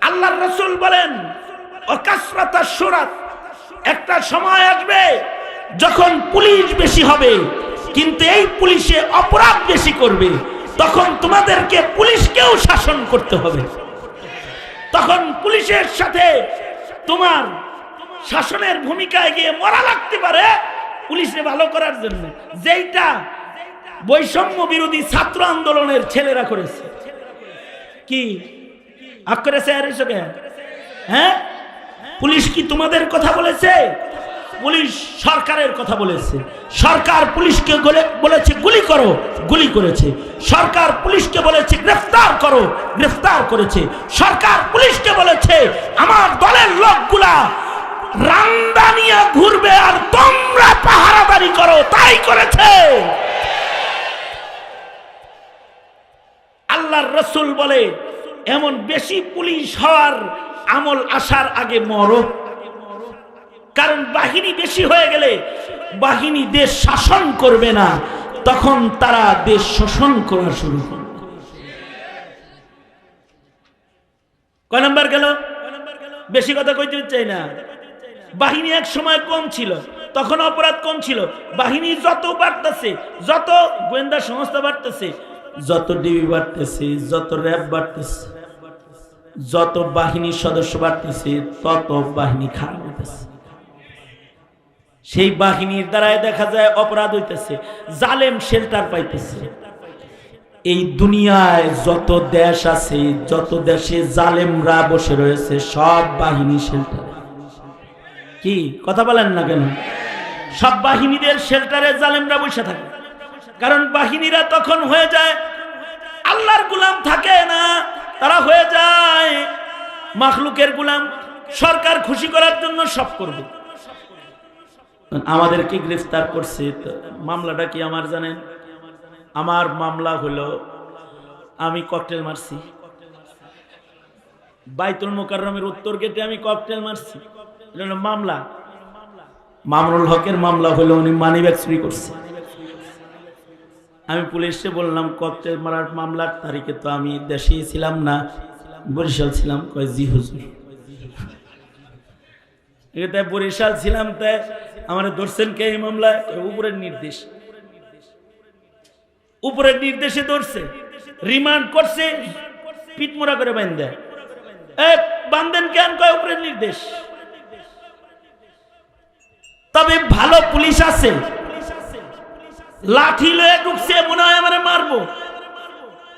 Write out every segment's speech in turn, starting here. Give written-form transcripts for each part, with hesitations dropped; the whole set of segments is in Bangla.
আল্লাহর রাসূল বলেন ওয়াকাসরাতাশ শুরাত, একটা সময় আসবে যখন পুলিশ বেশি হবে কিন্তু এই পুলিশে অপরাধ বেশি করবে, তখন তোমাদেরকে পুলিশকেও শাসন করতে হবে। তখন পুলিশের সাথে তোমার শাসনের ভূমিকায় গিয়ে মরা লাগতে পারে পুলিশে ভালো করার জন্য, যেইটা বৈষম্য বিরোধী ছাত্র আন্দোলনের ছেলেরা করেছে। কি করেছে? হ্যাঁ, পুলিশ কি তোমাদের কথা বলেছে? পুলিশ সরকারের কথা বলেছে। সরকার পুলিশকে বলেছে গুলি করো, গুলি করেছে। সরকার পুলিশকে বলেছে গ্রেফতার করো, গ্রেফতার করেছে। সরকার পুলিশকে বলেছে আমার দলের লোকগুলা রান্দা নিয়ে ঘুরবে আর তোমরা পাহারাদারি করো, তাই করেছে। আল্লাহর রাসূল বলে এমন বেশি পুলিশ হওয়ার আমল আসার আগে মরো, কারণ বাহিনী বেশি হয়ে গেলে বাহিনী দেশ শাসন করবে না, তখন তারা দেশ শোষণ করা শুরু করবে। কয় নাম্বার গেল? বেশি কথা কইতে চাই না। বাহিনী এক সময় কম ছিল, তখন অপরাধ কম ছিল। বাহিনী যত বাড়তেছে, যত গোয়েন্দা সংস্থা বাড়তেছে, যত ডিবি বাড়তেছে, যত র্যাব বাড়তেছে, যত বাহিনীর সদস্য বাড়তেছে, তত বাহিনী খারাপ হইতেছে। সেই বাহিনীর দ্বারাই দেখা যায় অপরাধ হইতেছে, জালেম শেল্টার পাইতেছে। এই দুনিয়ায় যত দেশ আছে, যত দেশে জালেমরা বসে রয়েছে, সব বাহিনী শেল্টার। কি কথা বলেন না কেন? সব বাহিনীদের শেল্টারে জালেমরা বসে থাকে, কারণ বাহিনীরা তখন হয়ে যায় আল্লাহর গোলাম, থাকে না, তারা হয়ে যায় মাখলুকের গোলাম। সরকার খুশি করার জন্য সব করবে। আমাদেরকে গ্রেফতার করছে, মামলাটা কি আমার জানেন? আমার মামলা হলো আমি ককটেল মারছি, বাইতুল মুকাররমের উত্তর গেটে আমি ককটেল মারছি, এটা হলো মামলা। মামুনুল হকের মামলা হলো উনি মানিব্যাগ চুরি করছে। আমি পুলিশে বললাম ককটেল মারার মামলার তারিখে তো আমি দেশেই ছিলাম না, বরিশাল ছিলাম। কয় জি হুজুর। তাই বরিশাল ছিলাম, তাই আমার ধরছেন কে এই মামলায়? উপরের নির্দেশ, উপরের নির্দেশে ধরছে, রিমান্ড করছে, পিটমোড়া করে বান্ধে। বান্ধেন কেন? কয় উপরের নির্দেশ। তবে ভালো পুলিশ আছে, লাঠি লয়ে ঢুকছে, মনে হয় আমারে মারবো,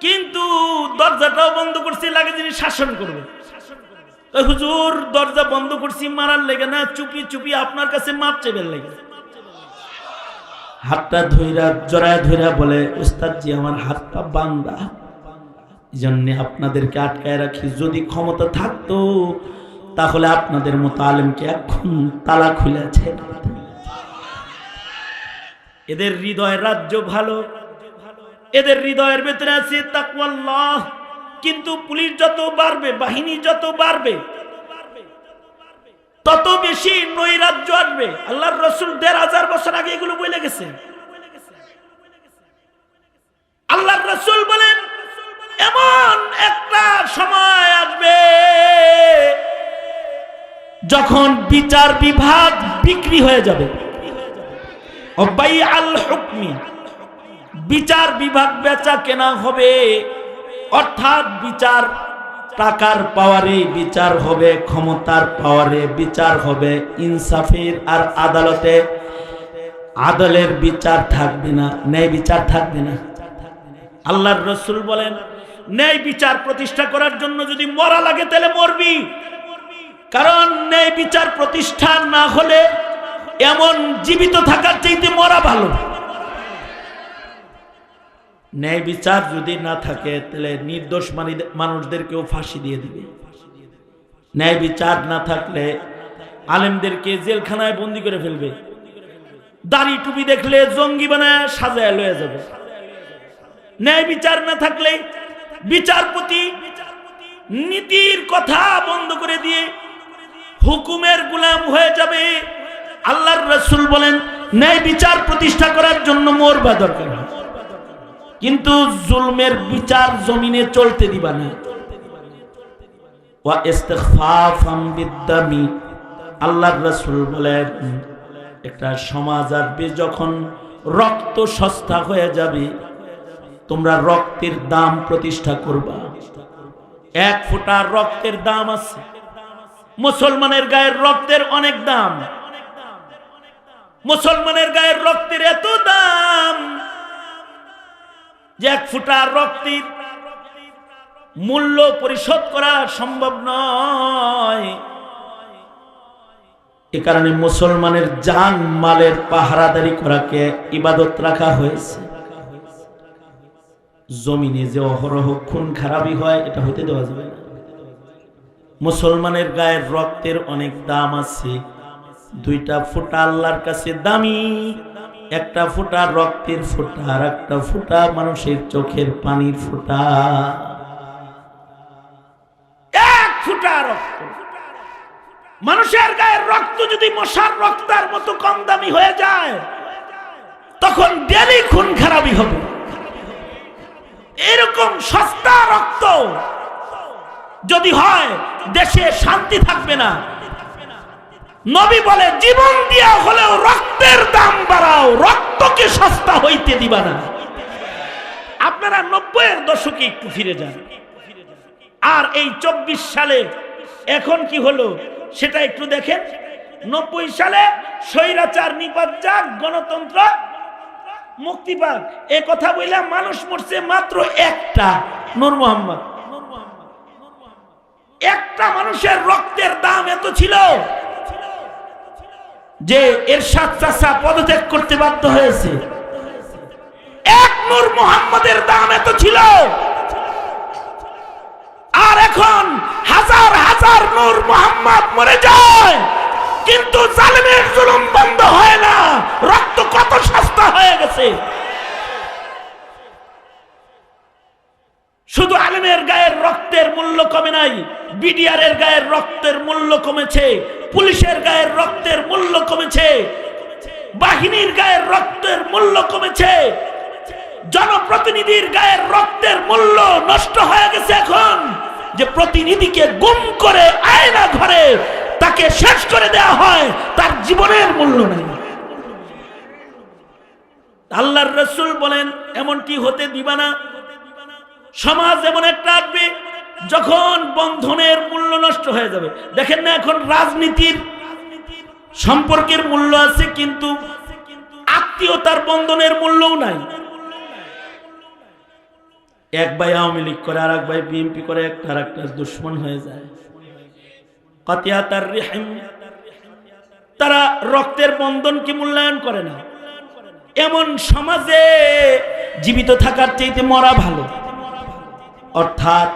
কিন্তু দরজাটাও বন্ধ করছে, লাগে যিনি শাসন করবে। হুজুর দরজা বন্ধ করছি মারার লেগে না, চুপি চুপি আপনার কাছে মাপ চেবের লেগে। হাতটা ধইরা জড়ায় ধইরা বলে উস্তাদজি আমার হাত পা বান্ধা, এই জন্য আপনাদেরকে আটকায় রাখি। যদি ক্ষমতা থাকতো তাহলে আপনাদের মতো আলেমকে এখন তালা খুলেছে। এদের হৃদয়ের রাজ্য ভালো, এদের হৃদয়ের ভেতরে আছে তাকওয়াল্লাহ। কিন্তু পুলিশ যত বাড়বে, বাহিনী যত বাড়বে, তত বেশি নৈরাজ্য আসবে। আল্লাহর রাসূল ১৫০০ বছর আগে এগুলো বলে গেছেন। আল্লাহর রাসূল বলেন এমন একটা সময় আসবে যখন বিচার বিভাগ বিক্রি হয়ে যাবে। বাইআল হুকমি, বিচার বিভাগ বেচা কেনা হবে, অর্থাৎ বিচার টাকার পাওয়ারে বিচার হবে, ক্ষমতার পাওয়ারে বিচার হবে, ইনসাফের আর আদালতে আদলের বিচার থাকবে না, ন্যায় বিচার থাকবে না। আল্লাহর রাসূল বলেন ন্যায় বিচার প্রতিষ্ঠা করার জন্য যদি মরা লাগে তাহলে মরবি, কারণ ন্যায় বিচার প্রতিষ্ঠা না হলে এমন জীবিত থাকার চাইতে মরা ভালো। ন্যায় বিচার যদি না থাকে তাহলে নির্দোষ মানুষদেরকেও ফাঁসি দিয়ে দিবে। ন্যায় বিচার না থাকলে আলেমদেরকে জেলখানায় বন্দি করে ফেলবে, দাড়ি টুপি দেখলে জঙ্গি বানায় সাজায় লয়ে যাবে। ন্যায় বিচার না থাকলে বিচারপতি নীতির কথা বন্ধ করে দিয়ে হুকুমের গোলাম হয়ে যাবে। আল্লাহর রাসূল বলেন ন্যায় বিচার প্রতিষ্ঠা করার জন্য মরবা দরকার, কিন্তু জুলমের বিচার জমিনে চলতে দিবা না। ওয়া ইস্তিগফাফাম বিদ্দামি। আল্লাহর রাসূল বলেন একটা সমাজ আসবে যখন রক্ত সস্তা হয়ে যাবে, তোমরা রক্তের দাম প্রতিষ্ঠা করবা। এক ফোঁটা রক্তের দাম আছে, মুসলমানের গায়ের রক্তের অনেক দাম। মুসলমানের গায়ের রক্তের এত দাম যে এক ফোঁটা রক্তের মূল্য পরিশোধ করা সম্ভব নয়। এ কারণে মুসলমানের জান মালের পাহারাদারি করাকে ইবাদত রাখা হয়েছে। জমিনে যে অহরহ খুন খারাপি হয় এটা হতে দেওয়া যাবে না। মুসলমানের গায়ের রক্তের অনেক দাম আছে। দুইটা ফোঁটা আল্লাহর কাছে দামি, একটা ফোঁটা রক্তের ফোঁটা আর একটা ফোঁটা মানুষের চোখের পানির ফোঁটা। এক ফোঁটা রক্ত, মানুষের গায়ের রক্ত যদি মশার রক্তের মতো কম দামি হয়ে যায় তখন ডেলি খুন খারাপি হবে। এরকম সস্তা রক্ত যদি হয় দেশে শান্তি থাকবে না। নবী বলে জীবন দিয়া হলেও রক্তের দাম বাড়াও, রক্তকে সস্তা হইতে দিবা না। আপনারা 90-এর দশকে একটু ফিরে যান, আর এই 24 সালে এখন কি হলো সেটা একটু দেখেন। 90 সালে স্বৈরাচার নিপাত যাক, গণতন্ত্র মুক্তি পাক, এ কথা বললাম। মানুষ মরছে মাত্র একটা, নূর মোহাম্মদ। একটা মানুষের রক্তের দাম এত ছিল যে এরশাদ চাচা পদত্যাগ করতে বাধ্য হয়েছে। এক নূর মোহাম্মদের দাম এত ছিল, আর এখন হাজার হাজার নূর মোহাম্মদ মরে যায় কিন্তু জালিমের জুলুম বন্ধ হয় না। রক্ত কত সস্তা হয়ে গেছে। শুধু আলেমের গায়ের রক্তের মূল্য কমে নাই, বিডিআর এর গায়ের রক্তের মূল্য কমেছে, পুলিশের গায়ের রক্তের মূল্য কমেছে, বাহিনীর গায়ের রক্তের মূল্য কমেছে, জনপ্রতিনিধির গায়ের রক্তের মূল্য নষ্ট হয়ে গেছে। এখন যে প্রতিনিধিকে গুম করে আয়না ঘরে তাকে শেষ করে দেওয়া হয়, তার জীবনের মূল্য নেই। আল্লাহর রাসূল বলেন এমনটি হতে দিবা না। সমাজ এমন একটা আসবে যখন বন্ধনের মূল্য নষ্ট হয়ে যাবে। দেখেন না এখন রাজনীতির সম্পর্কের মূল্য আছে কিন্তু আত্মীয়তার বন্ধনের মূল্যও নাই। এক ভাই আওয়ামী লীগ করে, আর এক ভাই বিএনপি করে, একটা আর একটা দুশ্মন হয়ে যায়। কাতিয়াতার রিহিম, তারা রক্তের বন্ধনকে মূল্যায়ন করে না। এমন সমাজে জীবিত থাকার চাইতে মরা ভালো। অর্থাৎ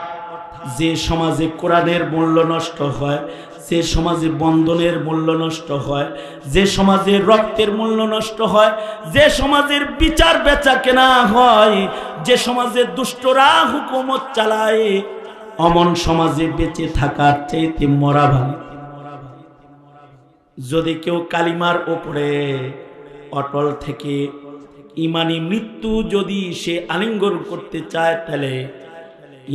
যে সমাজে কোরআনের মূল্য নষ্ট হয়, যে সমাজে বন্ধনের মূল্য নষ্ট হয়, যে সমাজে রক্তের মূল্য নষ্ট হয়, যে সমাজের বিচার বেচা কেনা হয়, যে সমাজে দুষ্টরা হুকুমত চালায়, অমন সমাজে বেঁচে থাকার চাইতে মরা ভালো। যদি কেউ কালিমার উপরে অটল থেকে ইমানি মৃত্যু যদি সে আলিঙ্গন করতে চায় তাহলে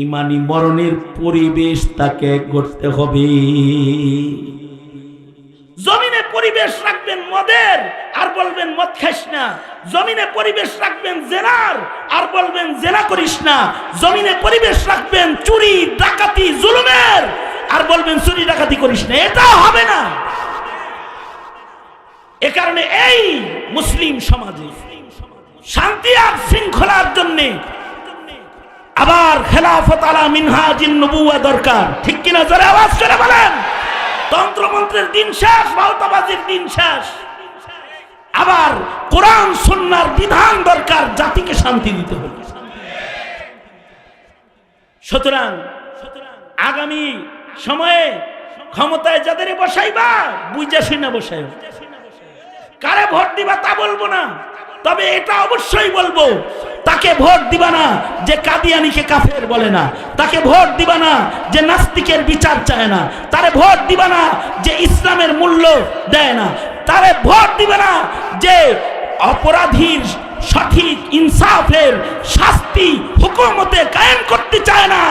ইমানি মরণের পরিবেশ তাকে করতে হবে। জমিনে পরিবেশ রাখবেন মদের আর বলবেন মদ খাইস না, জমিনে পরিবেশ রাখবেন জেনার আর বলবেন জেনা করিস না, জমিনে পরিবেশ রাখবেন চুরি ডাকাতি জুলুমের আর বলবেন চুরি ডাকাতি করিস না। এটা হবে না। এ কারণে এই মুসলিম সমাজে শান্তি আর শৃঙ্খলার জন্য আবার খেলাফত আলা মিনহাজিন নবুওয়া দরকার। ঠিক কিনা? জোরে আওয়াজ করে বলেন। তন্ত্রমন্ত্রের দিন শেষ, বাউতাবাজির দিন শেষ। আবার কোরআন সুন্নাহর বিধান দরকার, জাতিকে শান্তি দিতে হবে। সুতরাং আগামী সময়ে ক্ষমতায় যাদের বসাইবা বুঝা শুনে বসাইবা। কারে ভোট দিবা তা বলবো না, তবে এটা অবশ্যই বলবো তাকে ভোট দিবা না যে কাদিয়ানিকে কাফের বলে না, তাকে ভোট দিবা না যে নাস্তিকের বিচার চায় না, তারে ভোট দিবা না যে ইসলামের মূল্য দেয় না, তারে ভোট দিবা না যে অপরাধীর সঠিক ইনসাফের শাস্তি হুকুমতে কায়েম করতে চায় না।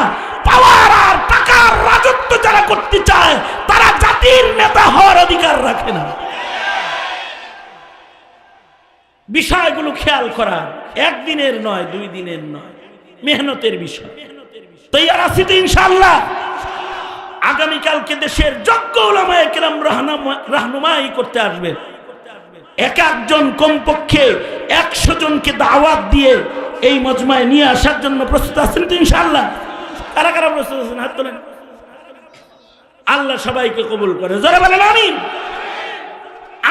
পাওয়ার আর টাকার রাজত্ব যারা করতে চায় তারা জাতির নেতা হওয়ার অধিকার রাখে না। বিষয়গুলো খেয়াল করা একদিনের নয়, 2 দিনের নয়, মেহনতের বিষয়। তৈয়ার আছি তো ইনশাআল্লাহ? আগামীকালকে দেশের যোগ্য উলামায়ে কেরাম রাহনুমাই করতে আসবে। এক একজন কমপক্ষে 100 জনকে দাওয়াত দিয়ে এই মজমায় নিয়ে আসার জন্য প্রস্তুত আছেন তো ইনশাআল্লাহ? কারা কারা প্রস্তুত আছেন হাত তোলেন। আল্লাহ সবাইকে কবুল করে, জোরে বলেন আমিন।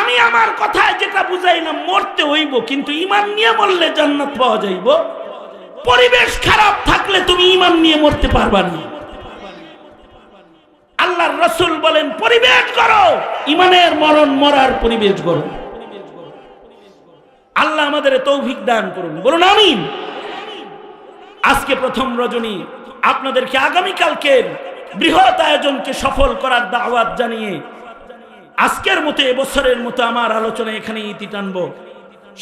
আমি আমার কথায় যেটা বুঝাই না, মরতে হইব কিন্তু ঈমান নিয়ে মরলে জান্নাত পাওয়া যাইব। পরিবেশ খারাপ থাকলে তুমি ঈমান নিয়ে মরতে পারবা না। আল্লাহর রাসূল বলেন পরিবেশ করো, ঈমানের মরণ মরার পরিবেশ করো। আল্লাহ আমাদের তৌফিক দান করুন, বলুন আমিন। আজকে প্রথম রজনী, আপনাদেরকে আগামীকালকের বৃহৎ আয়োজনকে সফল করার দাওয়াত জানিয়ে আজকের মতো এবছরের মতো আমার আলোচনা এখানে ইতি টানবো।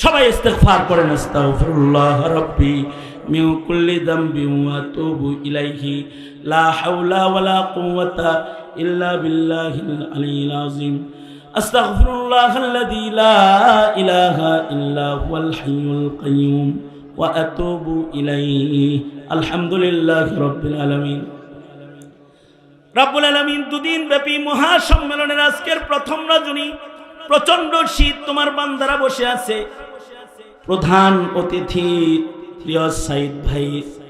সবাই ইস্তিগফার করেন, আস্তাগফিরুল্লাহ রাব্বি মিন কুল্লি যামবি ওয়া আতুবু ইলাইহি লা হাওলা ওয়ালা কুওয়াতা ইল্লা বিল্লাহিল আলিয়্যিল আযীম। আস্তাগফিরুল্লাহাল্লাযী লা ইলাহা ইল্লা হুয়াল হাইয়ুল কাইয়্যুম ওয়া আতুবু ইলাইহি। আলহামদুলিল্লাহি রাব্বিল আলামিন। রব্বুল আলামিন 2 দিন ব্যাপী মহাসম্মেলনের আজকের প্রথম রজনী, প্রচন্ড শীত, তোমার বান্দারা বসে আছে। প্রধান অতিথি প্রিয় সাইদ ভাই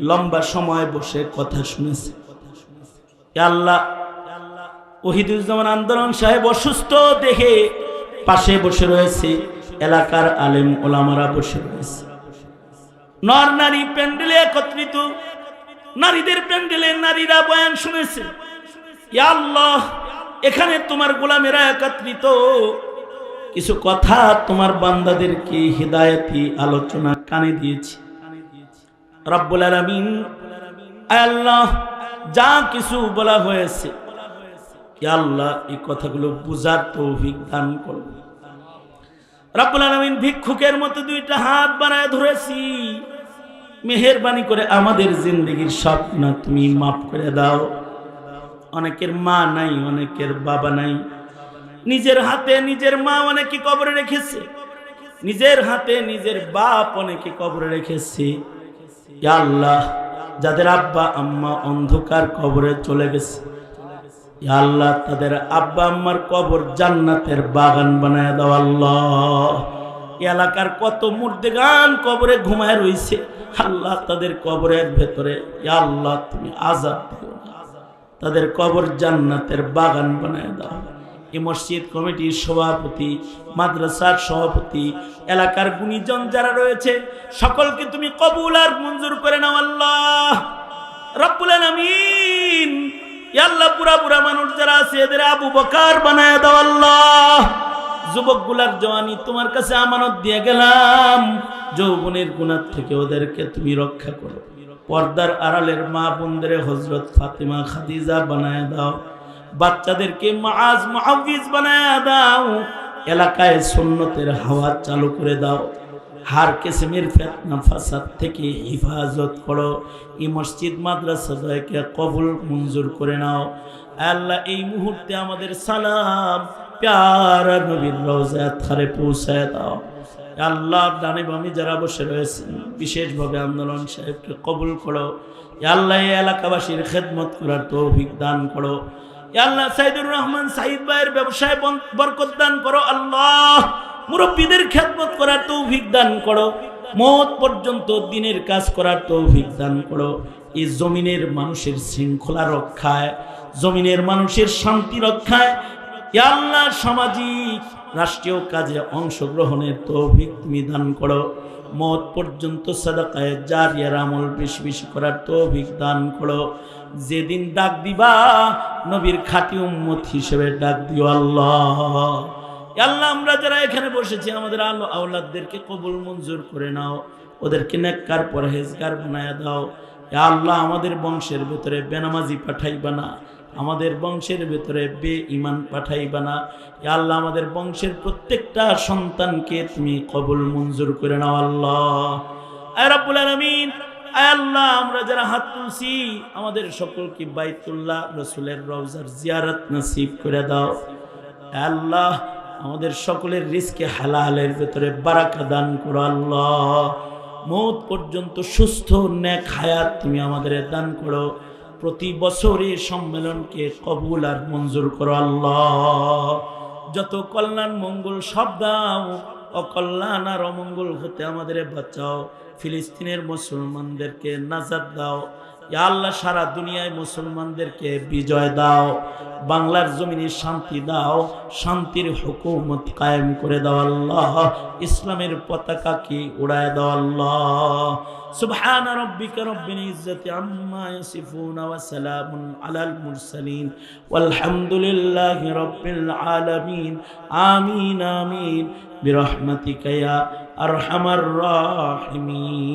লম্বা সময় বসে কথা শুনেছে। আল্লাহ, ওহিদুজ্জামান আন্দোলন সাহেব অসুস্থ দেখে পাশে বসে রয়েছে, এলাকার আলেম ওলামারা বসে রয়েছে। নর নারী প্যান্ডেলে একত্রিত, নারীদের প্যান্ডেলে নারীরা বয়ান শুনেছে। ইয়া আল্লাহ, এখানে তোমার গোলামেরা একত্রিত, কিছু কথা তোমার বান্দাদেরকে হিদায়াতি আলোচনা কানে দিয়েছি। রব্বুল আলামিন, আয় আল্লাহ, যা কিছু বলা হয়েছে ইয়া আল্লাহ এই কথাগুলো বুঝার তৌফিক দান করো। রব্বুল আলামিন, ভিক্ষুকের মতো 2টা হাত বানায় ধরেছি, মেহেরবানি করে আমাদের জিন্দেগির সব গুনাহ তুমি মাফ করে দাও। অনেকের মা নাই, অনেকের বাবা নাই, নিজের হাতে নিজের মা অনেকে কবরে রেখেছে, নিজের হাতে নিজের বাপ অনেকে কবরে রেখেছে। ইয়া আল্লাহ, যাদের আব্বা আম্মা অন্ধকার কবরে চলে গেছে, ইয়া আল্লাহ তাদের আব্বা আম্মার কবর জান্নাতের বাগান বানায় দাও। আল্লাহ, এলাকার কত মুর্দেগান কবরে ঘুমায় রইছে, আল্লাহ তাদের কবরের ভেতরে ইয়া আল্লাহ তুমি আযাব দিও না, তাদের কবর জান্নাতের বাগান বানায় দাও। এই মসজিদ কমিটির সভাপতি, মাদ্রাসার সভাপতি, এলাকার গুণীজন যারা রয়েছে সকলকে তুমি কবুল আর মঞ্জুর করে নাও। আল্লাহ রব্বুল আলামিন, ইয়া আল্লাহ বুড়া বুড়া মানুষ যারা আছে এদের আবু বকর বানায় দাও। আল্লাহ, যুবকগুলার জওয়ানি তোমার কাছে আমানত দিয়ে গেলাম, যৌবনের গুনাহ থেকে ওদেরকে তুমি রক্ষা করো। পর্দার আড়ালের মা বোনদের হযরত ফাতেমা খাদিজা বানায় দাও, বাচ্চাদেরকে মুআজ মুআউযিজ বানায় দাও, এলাকায় সুন্নতের হাওয়া চালু করে দাও, হার কিসমের ফিতনা ফাসাদ থেকে হিফাজত করো। এই মসজিদ মাদ্রাসাকে কবুল মঞ্জুর করে নাও। আল্লাহ, এই মুহূর্তে আমাদের সালাম প্যারা নবীর রওজা থারে পৌঁছায় দাও। আল্লাহ, ডানে বামে যারা বসে রয়েছেন বিশেষভাবে আন্দোলন সাহেবকে কবুল করো। আল্লাহ, এই এলাকাবাসীর খেদমত করার তৌফিক দান করো। আল্লাহ, সাইদুর রহমান সাইদ ভাইয়ের ব্যবসায় বরকত দান করো। আল্লাহ, মুরব্বীদের খেদমত করার তৌফিক দান করো, মওত পর্যন্ত দ্বীনের কাজ করার তৌফিক দান করো। এই জমিনের মানুষের শৃঙ্খলা রক্ষায়, জমিনের মানুষের শান্তি রক্ষায় ইয়া আল্লাহ সামাজিক রাষ্ট্রীয় কাজে অংশগ্রহণের তৌফিক তুমি দান করো। মওত পর্যন্ত সাদাকায়ে জারিয়ার আমল বেশি বেশি করার তৌফিক দান করো। যেদিন ডাক দিবা নবীর খাঁটি উম্মত হিসেবে ডাক দিও। আল্লাহ, আল্লাহ, আমরা যারা এখানে বসেছি আমাদের আলো আওলাদদেরকে কবুল মঞ্জুর করে নাও, ওদেরকে নেককার পরহেজগার বানায় দাও। ইয়া আল্লাহ, আমাদের বংশের ভিতরে বেনামাজি পাঠাইবা না, আমাদের বংশের ভিতরে বেঈমান পাঠাইবা না। ইয়া আল্লাহ, আমাদের বংশের প্রত্যেকটা সন্তানকে তুমি কবুল মঞ্জুর করে নাও। আল্লাহ, আয় রব্বুল আলামিন, আয় আল্লাহ আমরা যারা হাত তুলছি আমাদের সকলকে বাইতুল্লাহ রাসূলের রওজার জিয়ারত নসিব করে দাও। আয় আল্লাহ আমাদের সকলের রিজকে হালালের ভিতরে বারাকা দান করো আল্লাহ। মওত পর্যন্ত সুস্থ নেক হায়াত তুমি আমাদের দান করো। প্রতি বছরের সম্মেলনকে কবুল আর মঞ্জুর করো আল্লাহ। যত কল্যাণ মঙ্গল সব দাও, অকল্যাণ আর অমঙ্গল হতে আমাদের বাঁচাও। ফিলিস্তিনের মুসলমানদেরকে নাজাত দাও ইয়া আল্লাহ। সারা দুনিয়ায় মুসলমানদেরকে বিজয় দাও। বাংলার জমিনে শান্তি দাও, শান্তির হুকুমত কায়েম করে দাও আল্লাহ। ইসলামের পতাকাকে উড়ায় দাও আল্লাহ। سبحان ربك رب العزة عما يصفون وسلام على المرسلين والحمد لله رب العالمين آمين آمين برحمتك يا أرحم الراحمين.